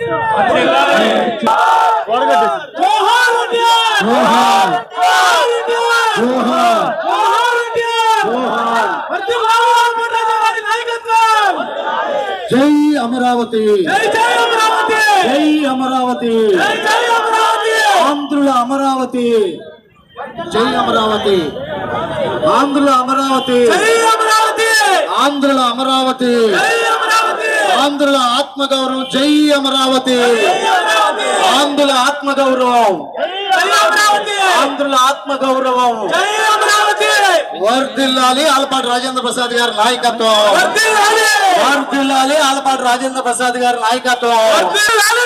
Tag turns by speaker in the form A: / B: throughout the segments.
A: జై అమరావతి, జై అమరావతి, ఆంధ్రుల అమరావతి, జై అమరావతి, ఆంధ్రుల అమరావతి, ఆంధ్రుల అమరావతి, ఆంధ్రుల ఆత్మగౌరవం, జై అమరావతి, ఆంధ్రుల ఆత్మగౌరవం, ఆంధ్రుల ఆత్మగౌరవం, వర్ధిల్లాలి ఆలపాటి రాజేంద్ర ప్రసాద్ గారి నాయకత్వం, వర్ధిల్లాలి ఆలపాటి రాజేంద్ర ప్రసాద్ గారి నాయకత్వం, వర్ధిల్లాలి.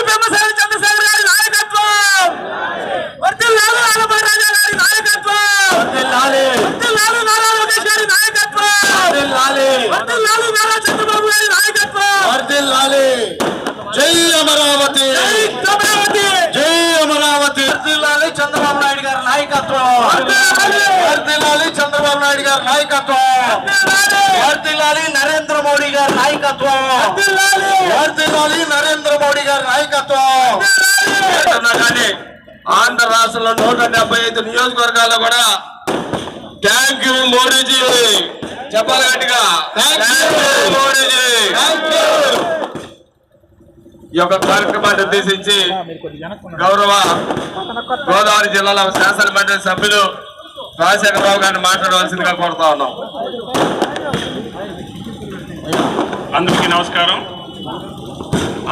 A: జై అమరావతి, జై అమరావతి, వర్ధిల్లాలి చంద్రబాబు నాయుడు గారి నాయకత్వం, వర్ధిల్లాలి చంద్రబాబు నాయుడు గారి నాయకత్వం, వర్ధిల్లాలి నరేంద్ర మోడీ గారి నాయకత్వం, వర్ధిల్లాలి నరేంద్ర మోడీ గారి నాయకత్వం.
B: కానీ ఆంధ్ర రాష్ట్రంలో 175 నియోజకవర్గాల్లో కూడా థ్యాంక్ యూ మోడీజీ చెప్పాలి గట్టిగా, మోడీజీ. ఈ యొక్క కార్యక్రమాన్ని ఉద్దేశించి గౌరవ గోదావరి జిల్లాల శాసనమండలి సభ్యులు రాజశేఖర రావు గారిని మాట్లాడవలసిందిగా కోరుతా ఉన్నాం.
C: అందరికీ నమస్కారం.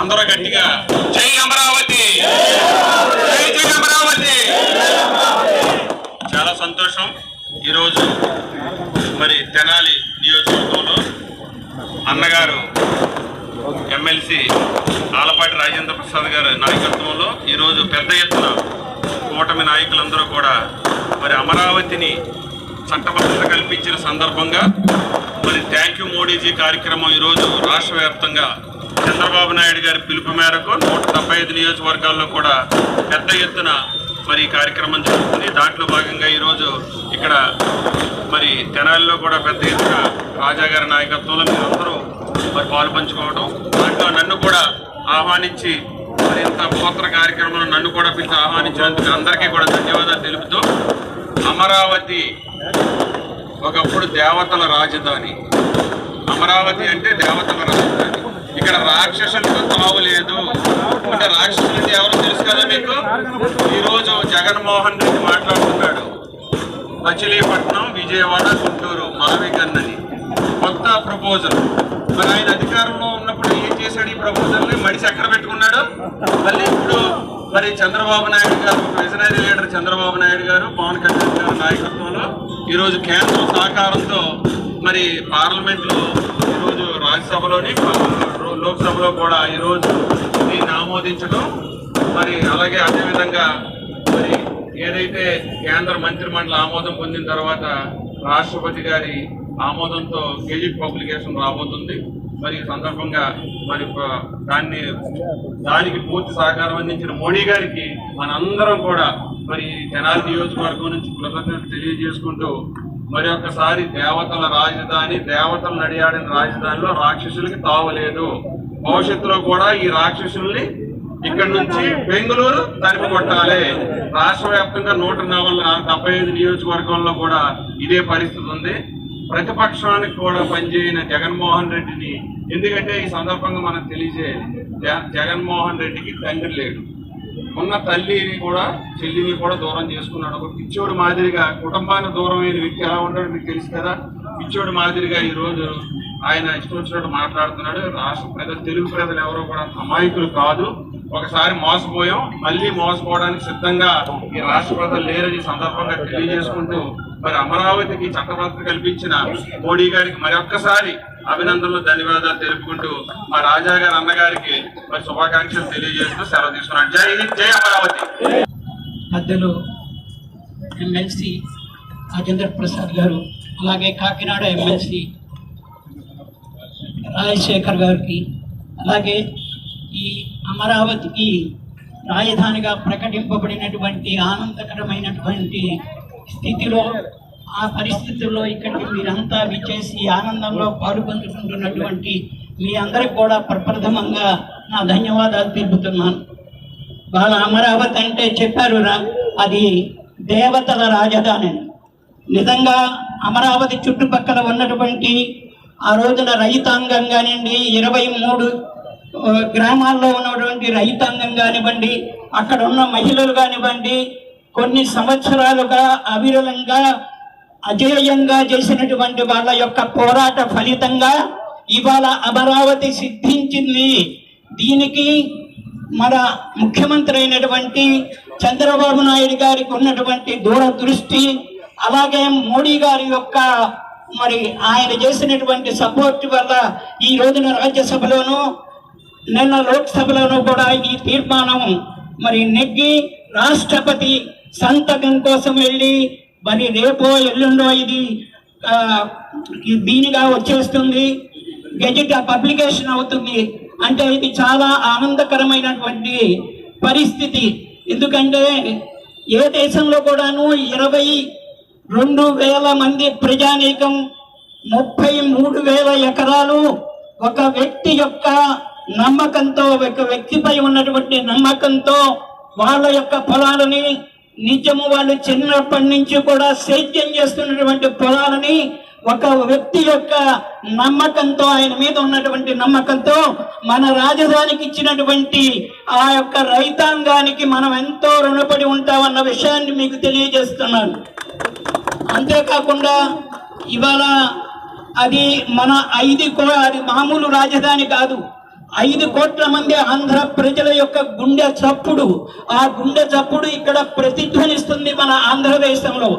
C: అందరూ గట్టిగా జై అమరావతి, జై జై అమరావతి. చాలా సంతోషం. ఈరోజు మరి తెనాలి నియోజకవర్గంలో అన్నగారు ఎమ్మెల్సీ ఆలపాటి రాజేంద్ర ప్రసాద్ గారి నాయకత్వంలో ఈరోజు పెద్ద ఎత్తున కూటమి నాయకులందరూ కూడా మరి అమరావతిని చట్టబద్ధత కల్పించిన సందర్భంగా మరి థ్యాంక్ యూ మోడీజీ కార్యక్రమం ఈరోజు రాష్ట్ర వ్యాప్తంగా చంద్రబాబు నాయుడు గారి పిలుపు మేరకు 175 నియోజకవర్గాల్లో కూడా పెద్ద ఎత్తున మరి ఈ కార్యక్రమం జరుగుతుంది. దాంట్లో భాగంగా ఈరోజు ఇక్కడ మరి తెనాలిలో కూడా పెద్ద ఎత్తున రాజా గారి నాయకత్వంలో మీరందరూ మరి పాలు పంచుకోవడం, దాంట్లో నన్ను కూడా ఆహ్వానించి మరి ఇంత పోత్ర కార్యక్రమంలో నన్ను కూడా పిలిచి ఆహ్వానించినందుకు అందరికీ కూడా ధన్యవాదాలు తెలుపుతూ, అమరావతి ఒకప్పుడు దేవతల రాజధాని. అమరావతి అంటే దేవతల రాజధాని. ఇక్కడ రాక్షసులకు తావులేదు. అంటే రాక్షసులు ఎవరో తెలుసు కదా మీకు. ఈరోజు జగన్మోహన్ రెడ్డి మాట్లాడుతున్నాడు, మచిలీపట్నం, విజయవాడ, గుంటూరు, మావికన్నని కొత్త ప్రపోజల్. మరి ఆయన అధికారంలో ఉన్నప్పుడు ఏం చేశాడు? ఈ ప్రపోజల్ని మడిసి ఎక్కడ పెట్టుకున్నాడు? మళ్ళీ ఇప్పుడు మరి చంద్రబాబు నాయుడు గారు, విజనరీ లీడర్ చంద్రబాబు నాయుడు గారు, పవన్ కళ్యాణ్ గారి నాయకత్వంలో ఈరోజు కేంద్రం సహకారంతో మరి పార్లమెంట్లో ఈరోజు రాజ్యసభలోని లోక్సభలో కూడా ఈరోజు దీన్ని ఆమోదించడం, మరి అలాగే అదేవిధంగా మరి ఏదైతే కేంద్ర మంత్రిమండలి ఆమోదం పొందిన తర్వాత రాష్ట్రపతి గారి ఆమోదంతో గెజిట్ పబ్లికేషన్ రాబోతుంది. మరి ఈ సందర్భంగా మరి దానికి పూర్తి సహకారం అందించిన మోడీ గారికి మనందరం కూడా మరి తెనాలి నియోజకవర్గం నుంచి కృతజ్ఞత తెలియజేసుకుంటూ, మరి ఒక్కసారి దేవతల రాజధాని, దేవతలు నడియాడిన రాజధానిలో రాక్షసులకి తావలేదు. భవిష్యత్తులో కూడా ఈ రాక్షసుల్ని ఇక్కడి నుంచి బెంగళూరు తరిమి కొట్టాలి. రాష్ట్ర వ్యాప్తంగా 175 నియోజకవర్గంలో కూడా ఇదే పరిస్థితి ఉంది. ప్రతిపక్షానికి కూడా పనిచేయని జగన్మోహన్ రెడ్డిని, ఎందుకంటే ఈ సందర్భంగా మనకు తెలియజేయాలి, జగన్మోహన్ రెడ్డికి తండ్రి లేడు. ఉన్న తల్లిని కూడా చెల్లిని కూడా దూరం చేసుకున్నాడు. ఒక పిచ్చోడు మాదిరిగా కుటుంబానికి దూరమైన వ్యక్తి ఎలా ఉంటాడో మీకు తెలుసు కదా. పిచ్చోడు మాదిరిగా ఈరోజు ఆయన ఇష్టం వచ్చినట్టు మాట్లాడుతున్నాడు. రాష్ట్ర ప్రజలు, తెలుగు ప్రజలు ఎవరో కూడా అమాయకులు కాదు. ఒకసారి మోసపోయాం, మళ్ళీ మోసపోవడానికి సిద్ధంగా ఈ రాష్ట్ర ప్రజలు లేరని సందర్భంగా తెలియజేసుకుంటూ, మరి అమరావతికి చట్టబద్ధత కల్పించిన మోడీ గారికి మరొక్కసారి అభినందనలు, ధన్యవాదాలు తెలుపుకుంటూ మా రాజా గారి అన్నగారికి మరి శుభాకాంక్షలు తెలియజేస్తూ సెలవు తీసుకున్నాను. జై హింద్, జై అమరావతి.
D: మధ్యలో ఎమ్మెల్సీ రాజేంద్ర ప్రసాద్ గారు, అలాగే కాకినాడ ఎమ్మెల్సీ రాజశేఖర్ గారికి, అలాగే ఈ అమరావతికి రాజధానిగా ప్రకటింపబడినటువంటి ఆనందకరమైనటువంటి స్థితిలో, ఆ పరిస్థితుల్లో ఇక్కడికి మీరంతా విచ్చేసి ఆనందంలో పాల్పంచుకుంటున్నటువంటి మీ అందరికి కూడా ప్రప్రథమంగా నా ధన్యవాదాలు తెలుపుతున్నాను. వాళ్ళ అమరావతి అంటే చెప్పారు అది దేవతల రాజధాని. నిజంగా అమరావతి చుట్టుపక్కల ఉన్నటువంటి ఆ రోజున రైతాంగం కానివ్వండి, 23 గ్రామాల్లో ఉన్నటువంటి రైతాంగం కానివ్వండి, అక్కడ ఉన్న మహిళలు కానివ్వండి, కొన్ని సంవత్సరాలుగా అవిరళంగా అజేయంగా చేసినటువంటి వాళ్ళ యొక్క పోరాట ఫలితంగా ఇవాళ అమరావతి సిద్ధించింది. దీనికి మన ముఖ్యమంత్రి అయినటువంటి చంద్రబాబు నాయుడు గారికి ఉన్నటువంటి దూరదృష్టి, అలాగే మోడీ గారి యొక్క మరి ఆయన చేసినటువంటి సపోర్ట్ వల్ల ఈ రోజున రాజ్యసభలోను నిన్న లోక్సభలోనూ కూడా ఈ తీర్మానం మరి నెగ్గి రాష్ట్రపతి సంతకం కోసం వెళ్ళి మరి రేపో ఎల్లుండో ఇది దీనిగా వచ్చేస్తుంది, గెజెట్ పబ్లికేషన్ అవుతుంది. అంటే ఇది చాలా ఆనందకరమైనటువంటి పరిస్థితి. ఎందుకంటే ఏ దేశంలో కూడాను 22,000 మంది ప్రజానీకం, 33,000 ఎకరాలు ఒక వ్యక్తి యొక్క నమ్మకంతో, ఒక వ్యక్తిపై ఉన్నటువంటి నమ్మకంతో వాళ్ళ యొక్క పొలాలని నిజము వాళ్ళు చిన్నప్పటి నుంచి కూడా సేద్యం చేస్తున్నటువంటి పొలాలని ఒక వ్యక్తి యొక్క నమ్మకంతో, ఆయన మీద ఉన్నటువంటి నమ్మకంతో మన రాజధానికి ఇచ్చినటువంటి ఆ యొక్క రైతాంగానికి మనం ఎంతో రుణపడి ఉంటామన్న విషయాన్ని మీకు తెలియజేస్తున్నాను. అంతేకాకుండా ఇవాళ అది మన అది మామూలు రాజధాని కాదు. 5 కోట్ల మంది ఆంధ్ర ప్రజల యొక్క గుండె చప్పుడు, ఆ గుండె చప్పుడు ఇక్కడ ప్రతిధ్వనిస్తుంది మన ఆంధ్రదేశంలో.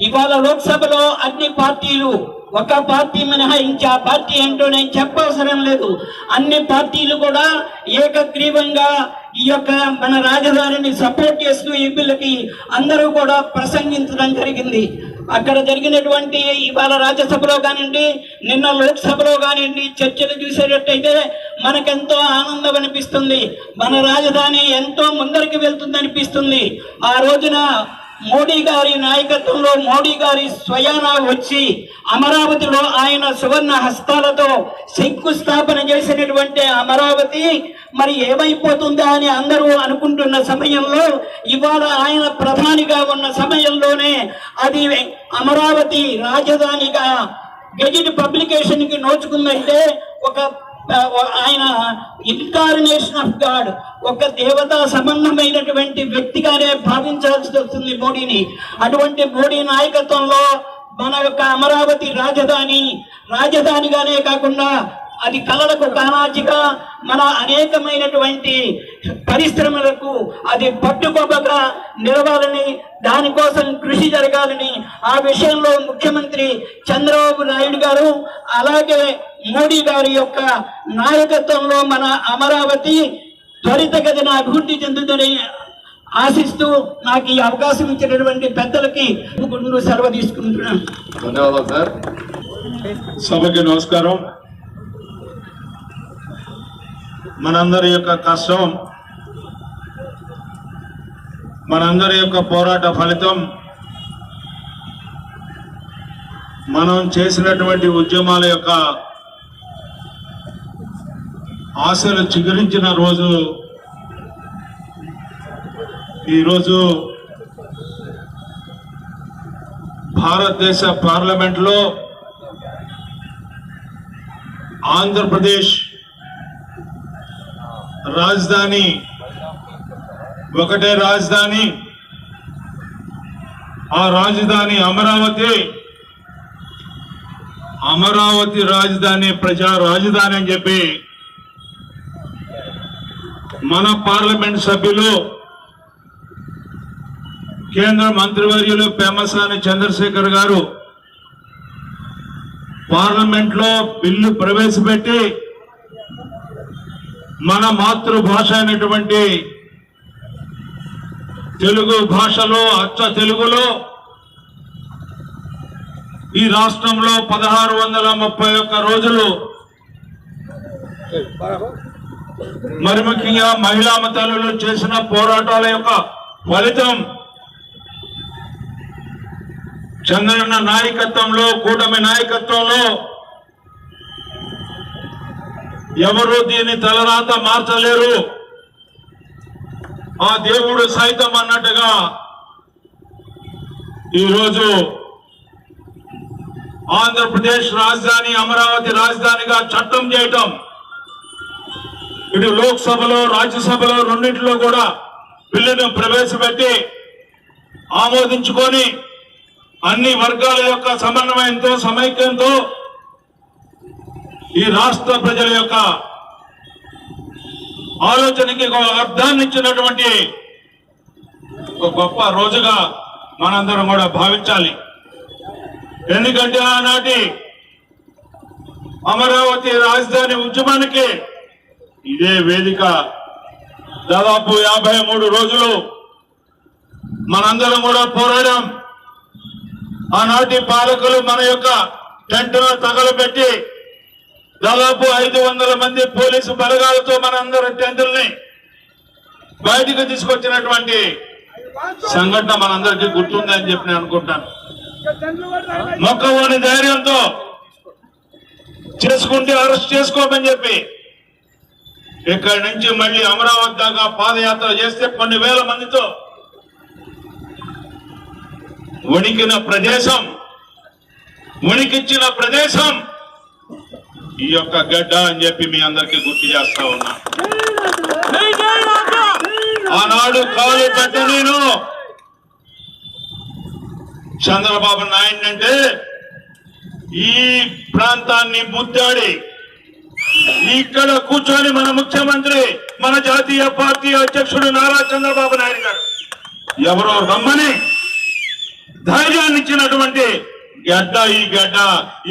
D: ఇవాళ లోక్సభలో అన్ని పార్టీలు, ఒక పార్టీ మినహాయించి ఆ పార్టీ ఏంటో నేను చెప్పవసరం లేదు, అన్ని పార్టీలు కూడా ఏకగ్రీవంగా ఈ యొక్క మన రాజధానిని సపోర్ట్ చేస్తూ ఈ బిల్లుకి అందరూ కూడా ప్రసంగించడం జరిగింది. అక్కడ జరిగినటువంటి ఇవాళ రాజ్యసభలో కానివ్వండి, నిన్న లోక్సభలో కానివ్వండి చర్చలు చూసేటట్టయితే మనకెంతో ఆనందం అనిపిస్తుంది. మన రాజధాని ఎంతో ముందరికి వెళ్తుంది అనిపిస్తుంది. ఆ రోజున మోడీ గారి నాయకత్వంలో మోడీ గారి స్వయాన వచ్చి అమరావతిలో ఆయన సువర్ణ హస్తాలతో శంకుస్థాపన చేసినటువంటి అమరావతి మరి ఏమైపోతుందా అని అందరూ అనుకుంటున్న సమయంలో, ఇవాళ ఆయన ప్రధానిగా ఉన్న సమయంలోనే అది అమరావతి రాజధానిగా గెజిట్ పబ్లికేషన్ కి నోచుకుందంటే ఒక ఆయన ఇన్కార్నేషన్ ఆఫ్ గాడ్, ఒక దేవతా సంబంధమైనటువంటి వ్యక్తిగానే భావించాల్సి వస్తుంది మోడీని. అటువంటి మోడీ నాయకత్వంలో మన యొక్క అమరావతి రాజధానిగానే కాకుండా అది కళలకు కానాచిగా మన అనేకమైనటువంటి పరిశ్రమలకు అది పట్టుకోబగా నిలవాలని, దానికోసం కృషి జరగాలని ఆ విషయంలో ముఖ్యమంత్రి చంద్రబాబు నాయుడు గారు అలాగే మోడీ గారి యొక్క నాయకత్వంలో మన అమరావతి త్వరితగతిన అభివృద్ధి చెందుతుందని ఆశిస్తూ నాకు ఈ అవకాశం ఇచ్చినటువంటి పెద్దలకి సెలవు తీసుకుంటున్నాను.
B: ధన్యవాదాలు సార్. సభకి నమస్కారం. మనందరి యొక్క కష్టం, మనందరి యొక్క పోరాట ఫలితం, మనం చేసినటువంటి ఉద్యమాల యొక్క ఆశలు చిగురించిన రోజు ఈరోజు భారతదేశ పార్లమెంట్లో ఆంధ్రప్రదేశ్ రాజధాని ఒకటే రాజధాని, ఆ రాజధాని అమరావతి రాజధాని ప్రజా రాజధాని అని చెప్పి మన పార్లమెంట్ సభ్యులు కేంద్ర మంత్రివర్యులు పెమ్మసాని చంద్రశేఖర్ గారు పార్లమెంట్ లో బిల్లు ప్రవేశపెట్టి మన మాతృభాష అయినటువంటి తెలుగు భాషలో అచ్చ తెలుగులో ఈ రాష్ట్రంలో 1631 రోజులు మరి ముఖ్యంగా మహిళా తల్లులు చేసిన పోరాటాల యొక్క ఫలితం చంద్రన్న నాయకత్వంలో, కూటమి నాయకత్వంలో
E: ఎవరు దీన్ని తలరాత మార్చలేరు. ఆ దేవుడు సైతం అన్నట్టుగా ఈరోజు ఆంధ్రప్రదేశ్ రాజధాని అమరావతి రాజధానిగా చట్టం చేయటం, ఇటు లోక్సభలో రాజ్యసభలో రెండింటిలో కూడా బిల్లును ప్రవేశపెట్టి ఆమోదించుకొని అన్ని వర్గాల యొక్క సమన్వయంతో సమైక్యంతో ఈ రాష్ట్ర ప్రజల యొక్క ఆలోచనకి ఒక అర్థాన్ని ఇచ్చినటువంటి ఒక గొప్ప రోజుగా మనందరం కూడా భావించాలి. ఎందుకంటే ఆనాటి అమరావతి రాజధాని ఉద్యమానికి ఇదే వేదిక. దాదాపు 53 రోజులు మనందరం కూడా పోరాడాం. ఆనాటి పాలకులు మన యొక్క టెంట్ను తగలబెట్టి దాదాపు 500 మంది పోలీసు బలగాలతో మనందరి టెంటుల్ని బయటికి తీసుకొచ్చినటువంటి సంఘటన మనందరికీ గుర్తుందని చెప్పి నేను అనుకుంటాను. మొక్కవోని ధైర్యంతో చేసుకుంటే అరెస్ట్ చేసుకోమని చెప్పి ఇక్కడి నుంచి మళ్ళీ అమరావతి దాకా పాదయాత్ర చేస్తే కొన్ని వేల మందితో వణికిన ప్రదేశం, వణికిచ్చిన ప్రదేశం ఈ యొక్క గడ్డ అని చెప్పి మీ అందరికీ గుర్తు చేస్తా ఉన్నా. ఆనాడు కాలు పెట్ట నేను చంద్రబాబు నాయుడు అంటే ఈ ప్రాంతాన్ని ముద్దాడి ఇక్కడ కూర్చొని మన ముఖ్యమంత్రి, మన జాతీయ పార్టీ అధ్యక్షుడు నారా చంద్రబాబు నాయుడు గారు ఎవరో రమ్మని ధైర్యాన్ని ఇచ్చినటువంటి గడ్డ ఈ గడ్డ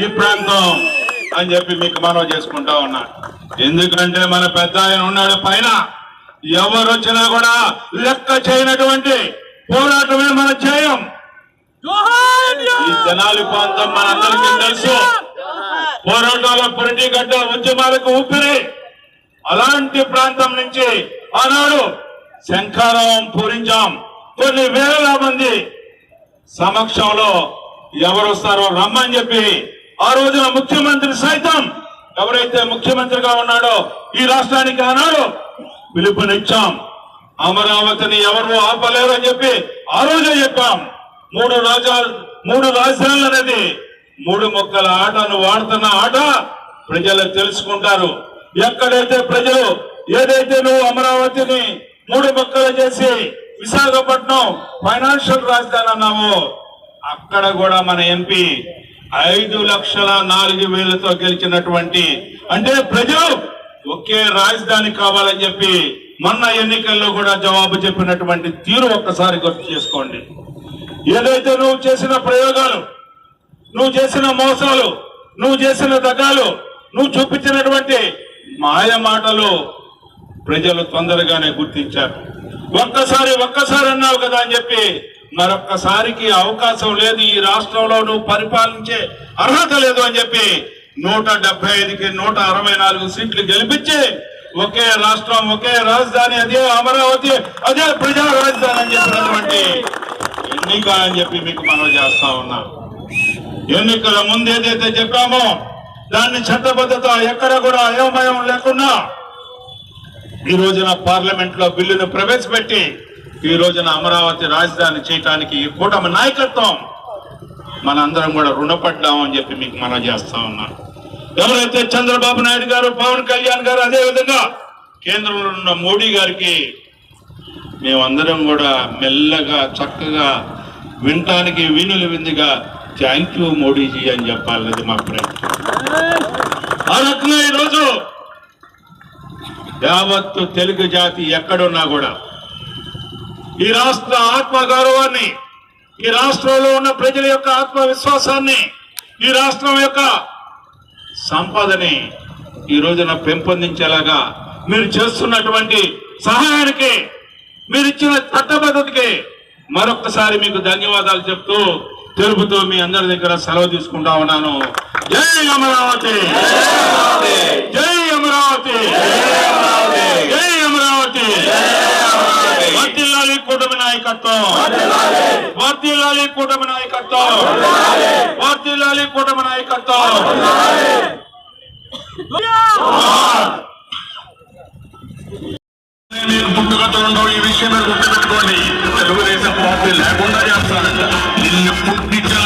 E: ఈ ప్రాంతం అని చెప్పి మీకు మనవి చేసుకుంటా ఉన్నా. ఎందుకంటే మన పెద్ద ఆయన ఉన్నాడు పైన, ఎవరు వచ్చినా కూడా లెక్క చేయనటువంటి పోరాటమే మన ధ్యేయం. ఈ తెనాలి ప్రాంతం మనందరికీ తెలుసు, పోరాటాల పొరటి గడ్డ, ఉద్యమాలకు ఊపిరి. అలాంటి ప్రాంతం నుంచి ఆనాడు శంఖారావం పూరించాం. కొన్ని వేల మంది సమక్షంలో ఎవరు వస్తారో రమ్మని చెప్పి ఆ రోజున ముఖ్యమంత్రి సైతం ఎవరైతే ముఖ్యమంత్రిగా ఉన్నాడో ఈ రాష్ట్రానికి ఆనాడు పిలుపునిచ్చాం. అమరావతిని ఎవరు ఆపలేరు అని చెప్పి ఆ రోజే చెప్పాం. 3 రాజధానులు అనేది 3 మొక్కల ఆటను వాడుతున్న ఆట ప్రజలు తెలుసుకుంటారు. ఎక్కడైతే ప్రజలు ఏదైతే నువ్వు అమరావతిని 3 మొక్కలు చేసి విశాఖపట్నం ఫైనాన్షియల్ రాజధాని అన్నావో అక్కడ కూడా మన ఎంపీ 5,04,000తో గెలిచినటువంటి, అంటే ప్రజలు ఒకే రాజధాని కావాలని చెప్పి మొన్న ఎన్నికల్లో కూడా జవాబు చెప్పినటువంటి తీరు ఒక్కసారి గుర్తు చేసుకోండి. ఏదైతే నువ్వు చేసిన ప్రయోగాలు, నువ్వు చేసిన మోసాలు, నువ్వు చేసిన దగాలు, నువ్వు చూపించినటువంటి మాయ మాటలు ప్రజలు తొందరగానే గుర్తించారు. ఒక్కసారి అన్నావు కదా అని చెప్పి మరొక్కసారికి అవకాశం లేదు, ఈ రాష్ట్రంలో నువ్వు పరిపాలించే అర్హత లేదు అని చెప్పి 175కి 164 సీట్లు గెలిపించి ఒకే రాష్ట్రం, ఒకే రాజధాని, అదే అమరావతి, అదే ప్రజా రాజధాని అని చెప్పినటువంటి ఎన్నిక అని చెప్పి మీకు మనవి చేస్తా ఉన్నా. ఎన్నికల ముందు ఏదైతే చెప్పామో దాన్ని చట్టబద్ధత ఎక్కడ కూడా అయోమయం లేకుండా ఈ రోజున పార్లమెంట్ లో బిల్లును ప్రవేశపెట్టి ఈ రోజున అమరావతి రాజధాని చేయడానికి ఈ కూటమి నాయకత్వం మనందరం కూడా రుణపడ్డామని చెప్పి మీకు మనవి చేస్తా ఉన్నా. ఎవరైతే చంద్రబాబు నాయుడు గారు, పవన్ కళ్యాణ్ గారు, అదే విధంగా కేంద్రంలో ఉన్న మోడీ గారికి మేమందరం కూడా మెల్లగా చక్కగా వినటానికి వీణులు విందుగా థ్యాంక్ యూ మోడీజీ అని చెప్పాలనేది మా ప్రయత్నం. ఆ రకంగా ఈరోజు యావత్తు తెలుగు జాతి ఎక్కడున్నా కూడా ఈ రాష్ట్ర ఆత్మగౌరవాన్ని, ఈ రాష్ట్రంలో ఉన్న ప్రజల యొక్క ఆత్మవిశ్వాసాన్ని, ఈ రాష్ట్రం యొక్క సంపదని ఈ రోజున పెంపొందించేలాగా మీరు చేస్తున్నటువంటి సహాయానికి, మీరు ఇచ్చిన చట్టబద్ధతకి మరొక్కసారి మీకు ధన్యవాదాలు చెప్తూ తెలుపుతూ మీ అందరి దగ్గర సెలవు తీసుకుంటా ఉన్నాను. జై అమరావతి, జై అమరావతి, జై అమరావతి. వర్ధిల్లాలి కూటమి నాయకత్వం, వర్ధిల్లాలి కూటమి నాయకత్వం, వర్ధిల్లాలి కూటమి నాయకత్వం.
C: మీకు పుట్టుకథలు ఉండవు, ఈ విషయం మీరు గుర్తుపెట్టుకోండి. తెలుగుదేశం పార్టీ లేకుండా చేస్తానంట. నిన్ను పుట్టించిన